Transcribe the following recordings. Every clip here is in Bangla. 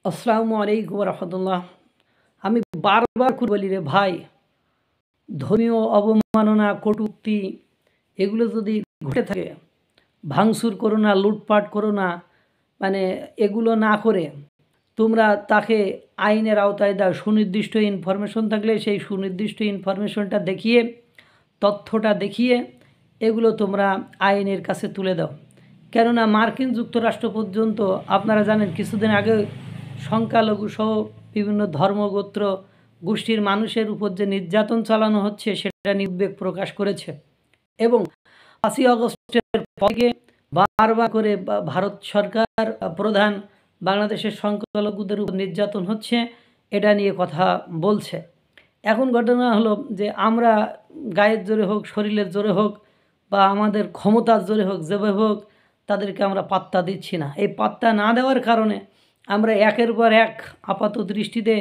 আসসালামু আলাইকুম রহমতুল্লাহ। আমি বারবার করে বলি রে ভাই, ধর্মীয় অবমাননা কটূক্তি এগুলো যদি ঘটে থাকে, ভাঙচুর করো না, লুটপাট করো না, মানে এগুলো না করে তোমরা তাকে আইনের আওতায় দাও। সুনির্দিষ্ট ইনফরমেশন থাকলে সেই সুনির্দিষ্ট ইনফরমেশনটা দেখিয়ে, তথ্যটা দেখিয়ে এগুলো তোমরা আইনের কাছে তুলে দাও। কেননা মার্কিন যুক্তরাষ্ট্র পর্যন্ত আপনারা জানেন কিছুদিন আগে সংখ্যালঘু সহ বিভিন্ন ধর্মগোত্র গোষ্ঠীর মানুষের উপর যে নির্যাতন চালানো হচ্ছে সেটা উদ্বেগ প্রকাশ করেছে। এবং 5ই আগস্টের পরে বারবার করে ভারত সরকার প্রধান বাংলাদেশের সংখ্যালঘুদের উপর নির্যাতন হচ্ছে এটা নিয়ে কথা বলছে। এখন ঘটনা হলো যে আমরা গায়ের জোরে হোক, শরীরের জোরে হোক বা আমাদের ক্ষমতার জোরে হোক, যেভাবে হোক তাদেরকে আমরা পাত্তা দিচ্ছি না। এই পাত্তা না দেওয়ার কারণে আমরা একের পর এক আপাত দৃষ্টিতে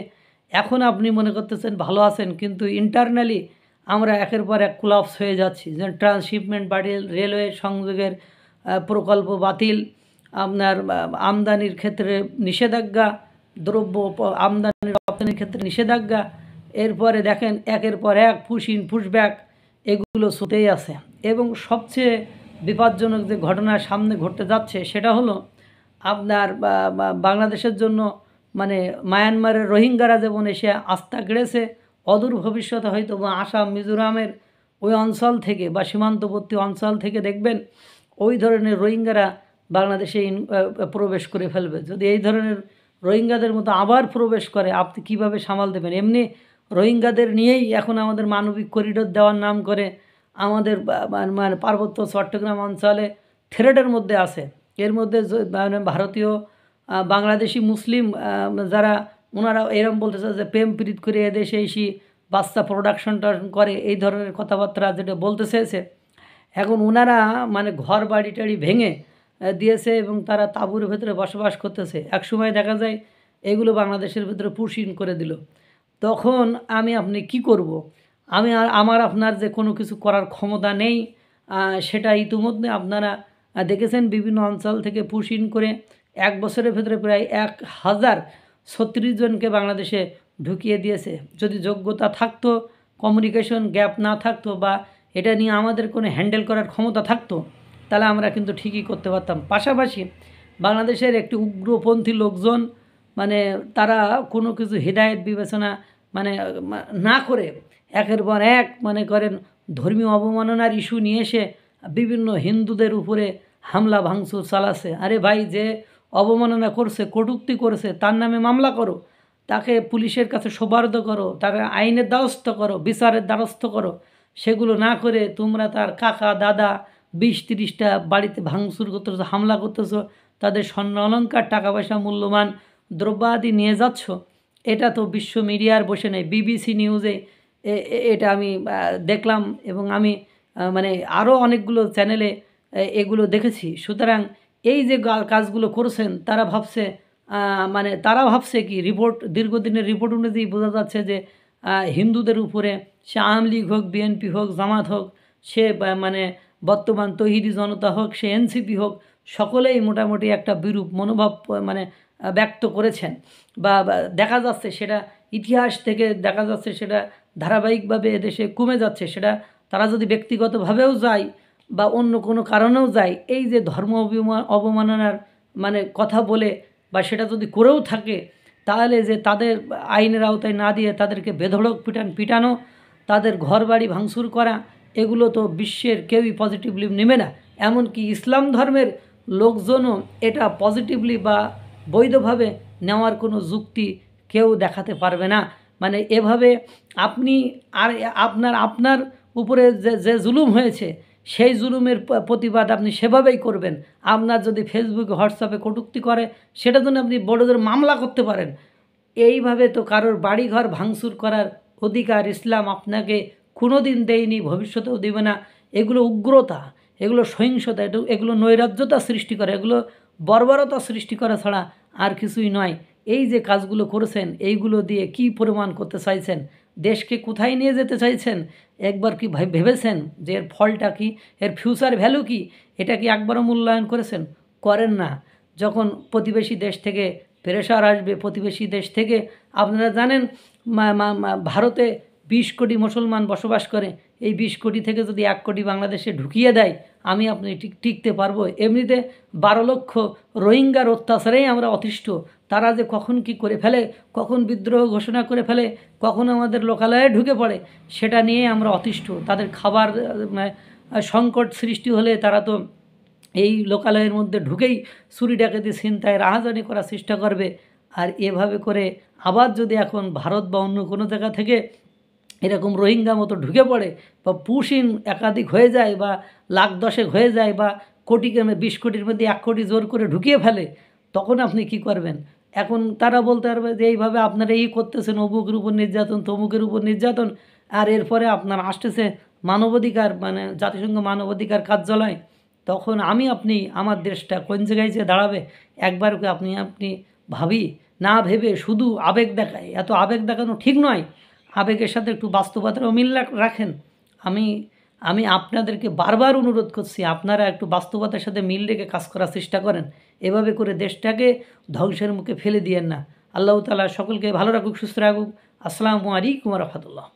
এখন আপনি মনে করতেছেন ভালো আছেন, কিন্তু ইন্টারনালি আমরা একের পর এক কোলাপস হয়ে যাচ্ছি। যেমন ট্রান্সশিপমেন্ট বা রেলওয়ে সংযোগের প্রকল্প বাতিল, আপনার আমদানির ক্ষেত্রে নিষেধাজ্ঞা, দ্রব্য আমদানি রপ্তানির ক্ষেত্রে নিষেধাজ্ঞা, এরপরে দেখেন একের পর এক পুশ ইন পুশব্যাক এগুলো চলতেই আছে। এবং সবচেয়ে বিপজ্জনক যে ঘটনা সামনে ঘটতে যাচ্ছে সেটা হলো আপনার বাংলাদেশের জন্য মানে মায়ানমারের রোহিঙ্গারা যেমন এসে আস্থা গেড়েছে, অদূর ভবিষ্যতে হয়তো বা আসাম মিজোরামের ওই অঞ্চল থেকে বা সীমান্তবর্তী অঞ্চল থেকে দেখবেন ওই ধরনের রোহিঙ্গারা বাংলাদেশে প্রবেশ করে ফেলবে। যদি এই ধরনের রোহিঙ্গাদের মতো আবার প্রবেশ করে আপনি কিভাবে সামাল দেবেন? এমনি রোহিঙ্গাদের নিয়েই এখন আমাদের মানবিক করিডোর দেওয়ার নাম করে আমাদের মানে পার্বত্য চট্টগ্রাম অঞ্চলে থ্রেটের মধ্যে আছে। এর মধ্যে মানে ভারতীয় বাংলাদেশি মুসলিম যারা ওনারা এরকম বলতেছে যে প্রেম প্রীত করে এদেশে এসে বাচ্চা প্রোডাকশনটা করে, এই ধরনের কথাবার্তা যেটা বলতে চেয়েছে। এখন ওনারা মানে ঘর বাড়ি টাড়ি ভেঙে দিয়েছে এবং তারা তাঁবুর ভেতরে বসবাস করতেছে। একসময় দেখা যায় এগুলো বাংলাদেশের ভিতরে পুশ ইন করে দিল। তখন আপনি কি করব? আমার আপনার যে কোনো কিছু করার ক্ষমতা নেই। সেটা ইতিমধ্যে আপনারা দেখেছেন বিভিন্ন অঞ্চল থেকে পুশ ইন করে 1 বছরের ভেতরে প্রায় 1036 জনকে বাংলাদেশে ঢুকিয়ে দিয়েছে। যদি যোগ্যতা থাকতো, কমিউনিকেশন গ্যাপ না থাকতো বা এটা নিয়ে আমাদের কোনো হ্যান্ডেল করার ক্ষমতা থাকতো, তাহলে আমরা কিন্তু ঠিকই করতে পারতাম। পাশাপাশি বাংলাদেশের একটি উগ্রপন্থী লোকজন মানে তারা কোনো কিছু হেদায়েত বিবেচনা মানে না করে একের পর এক মনে করেন ধর্মীয় অবমাননার ইস্যু নিয়ে এসে বিভিন্ন হিন্দুদের উপরে হামলা ভাঙচুর চালাচ্ছে। আরে ভাই, যে অবমাননা করছে, কটূক্তি করেছে, তার নামে মামলা করো, তাকে পুলিশের কাছে সোপর্দ করো, তার আইনের দ্বারস্থ করো, বিচারের দ্বারস্থ করো। সেগুলো না করে তোমরা তার কাকা দাদা 20-30টা বাড়িতে ভাঙচুর করতেছো, হামলা করতেছো, তাদের স্বর্ণ অলংকার, টাকা পয়সা, মূল্যবান দ্রব্যাদি নিয়ে যাচ্ছ। এটা তো বিশ্ব মিডিয়ার বসে নেই, BBC নিউজে এটা আমি দেখলাম এবং আমি মানে আরও অনেকগুলো চ্যানেলে এগুলো দেখেছি। সুতরাং এই যে কাজগুলো করছেন তারা ভাবছে কি রিপোর্ট, দীর্ঘদিনের রিপোর্ট অনুযায়ী বোঝা যাচ্ছে যে হিন্দুদের উপরে সে আওয়ামী লীগ হোক, বিএনপি হোক, জামাত হোক, সে মানে বর্তমান তৌহিদি জনতা হোক, সে এনসিপি হোক, সকলেই মোটামুটি একটা বিরূপ মনোভাব মানে ব্যক্ত করেছেন বা দেখা যাচ্ছে সেটা ইতিহাস থেকে দেখা যাচ্ছে সেটা ধারাবাহিকভাবে এদেশে কমে যাচ্ছে। সেটা তারা যদি ব্যক্তিগতভাবেও যায় বা অন্য কোনো কারণেও যায়, এই যে ধর্ম অবমাননার মানে কথা বলে বা সেটা যদি করেও থাকে, তাহলে যে তাদের আইনের আওতায় না দিয়ে তাদেরকে বেধড়ক পিটানো, তাদের ঘর বাড়ি ভাঙচুর করা, এগুলো তো বিশ্বের কেউই পজিটিভলি নেবে না। এমনকি ইসলাম ধর্মের লোকজনও এটা পজিটিভলি বা বৈধভাবে নেওয়ার কোনো যুক্তি কেউ দেখাতে পারবে না। মানে এভাবে আপনি আর আপনার উপরে যে জুলুম হয়েছে সেই জুলুমের প্রতিবাদ আপনি সেভাবেই করবেন। আপনার যদি ফেসবুকে হোয়াটসঅ্যাপে কটূক্তি করে সেটা জন্য আপনি বড়দের মামলা করতে পারেন। এইভাবে তো কারোর বাড়িঘর ভাঙচুর করার অধিকার ইসলাম আপনাকে কোনো দিন দেয়নি, ভবিষ্যতেও দেবে না। এগুলো উগ্রতা, এগুলো সহিংসতা, এগুলো নৈরাজ্যতা সৃষ্টি করে, এগুলো বর্বরতা সৃষ্টি করা ছাড়া আর কিছুই নয়। এই যে কাজগুলো করেছেন এইগুলো দিয়ে কি প্রমাণ করতে চাইছেন? দেশকে কোথায় নিয়ে যেতে চাইছেন? একবার কি ভেবেছেন যে এর ফলটা কি, এর ফিউচার ভ্যালু কি? এটা কি একবারও মূল্যায়ন করেছেন? করেন না। যখন প্রতিবেশী দেশ থেকে প্রেশার আসবে প্রতিবেশী দেশ থেকে। আপনারা জানেন ভারতে 20 কোটি মুসলমান বসবাস করে। এই 20 কোটি থেকে যদি 1 কোটি বাংলাদেশে ঢুকিয়ে দেয়, আমি আপনি টিকতে পারবো? এমনিতে 12 লক্ষ রোহিঙ্গার অত্যাচারেই আমরা অতিষ্ঠ। তারা যে কখন কি করে ফেলে, কখন বিদ্রোহ ঘোষণা করে ফেলে, কখন আমাদের লোকালয়ে ঢুকে পড়ে, সেটা নিয়ে আমরা অতিষ্ঠ। তাদের খাবার সংকট সৃষ্টি হলে তারা তো এই লোকালয়ের মধ্যে ঢুকেই চুরি ডাকাতি ছিনতাই রাহাজানি করার চেষ্টা করবে। আর এভাবে করে আবার যদি এখন ভারত বা অন্য কোনো জায়গা থেকে এরকম রোহিঙ্গা মতো ঢুকে পড়ে বা পুশিন একাধিক হয়ে যায় বা লাখ দশেক হয়ে যায় বা কোটিকে 20 কোটির মধ্যে 1 কোটি জোর করে ঢুকিয়ে ফেলে, তখন আপনি কি করবেন? এখন তারা বলতে পারবে যে এইভাবে আপনারা এই করতেছেন, অমুকের উপর নির্যাতন, তমুকের উপর নির্যাতন, আর এরপরে আপনার আসতেছে মানবাধিকার জাতিসংঘ মানবাধিকার কার্যালয়। তখন আমি আপনি আমার দেশটা কোন জায়গায় যে দাঁড়াবে একবার আপনি ভাবি না ভেবে শুধু আবেগ দেখায়। এত আবেগ দেখানো ঠিক নয়। আবেগের সাথে একটু বাস্তবতারও মিল রাখেন। আমি আপনাদেরকে বারবার অনুরোধ করছি, আপনারা একটু বাস্তবতার সাথে মিল রেখে কাজ করার চেষ্টা করেন। এভাবে করে দেশটাকে ধ্বংসের মুখে ফেলে দিয়েন না। আল্লাহ তাআলা সকলকে ভালো রাখুক, সুস্থ রাখুক। আসসালামু আলাইকুম ওয়া রাহমাতুল্লাহ।